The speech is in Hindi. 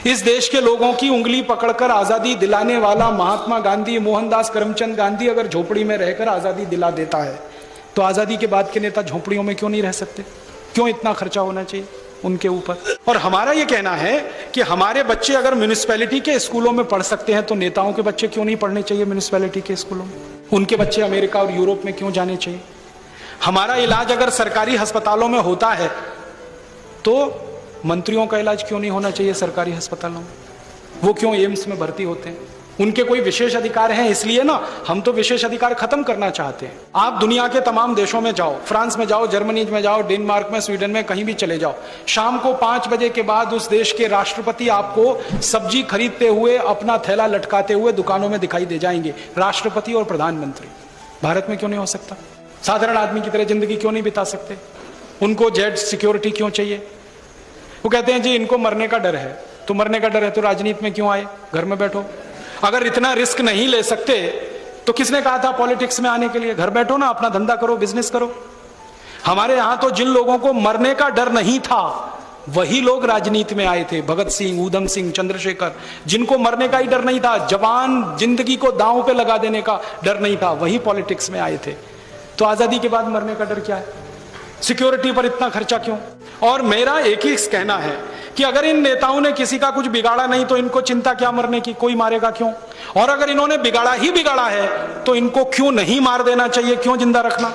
इस देश के लोगों की उंगली पकड़कर आजादी दिलाने वाला महात्मा गांधी, मोहनदास करमचंद गांधी अगर झोपड़ी में रहकर आजादी दिला देता है, तो आजादी के बाद के नेता झोपड़ियों में क्यों नहीं रह सकते? क्यों इतना खर्चा होना चाहिए उनके ऊपर? और हमारा यह कहना है कि हमारे बच्चे अगर म्युनिसिपैलिटी के स्कूलों में पढ़ सकते हैं, तो नेताओं के बच्चे क्यों नहीं पढ़ने चाहिए म्युनिसिपैलिटी के स्कूलों में? उनके बच्चे अमेरिका और यूरोप में क्यों जाने चाहिए? हमारा इलाज अगर सरकारी अस्पतालों में होता है, तो मंत्रियों का इलाज क्यों नहीं होना चाहिए सरकारी अस्पतालों में? वो क्यों एम्स में भर्ती होते हैं? उनके कोई विशेष अधिकार हैं? इसलिए ना हम तो विशेष अधिकार खत्म करना चाहते हैं। आप दुनिया के तमाम देशों में जाओ, फ्रांस में जाओ, जर्मनी में जाओ, डेनमार्क में, स्वीडन में, कहीं भी चले जाओ, शाम को 5 बजे के बाद उस देश के राष्ट्रपति आपको सब्जी खरीदते हुए, अपना थैला लटकाते हुए दुकानों में दिखाई दे जाएंगे। राष्ट्रपति और प्रधानमंत्री। भारत में क्यों नहीं हो सकता? साधारण आदमी की तरह जिंदगी क्यों नहीं बिता सकते? उनको जेड सिक्योरिटी क्यों चाहिए? वो कहते हैं जी इनको मरने का डर है। तो मरने का डर है तो राजनीति में क्यों आए? घर में बैठो। अगर इतना रिस्क नहीं ले सकते तो किसने कहा था पॉलिटिक्स में आने के लिए? घर बैठो ना, अपना धंधा करो, बिजनेस करो। हमारे यहां तो जिन लोगों को मरने का डर नहीं था, वही लोग राजनीति में आए थे। भगत सिंह, ऊधम सिंह, चंद्रशेखर, जिनको मरने का ही डर नहीं था, जवान जिंदगी को दांव पे लगा देने का डर नहीं था, वही पॉलिटिक्स में आए थे। तो आजादी के बाद मरने का डर क्या है? सिक्योरिटी पर इतना खर्चा क्यों? और मेरा एक ही कहना है कि अगर इन नेताओं ने किसी का कुछ बिगाड़ा नहीं, तो इनको चिंता क्या मरने की? कोई मारेगा क्यों? और अगर इन्होंने बिगाड़ा ही बिगाड़ा है, तो इनको क्यों नहीं मार देना चाहिए? क्यों जिंदा रखना?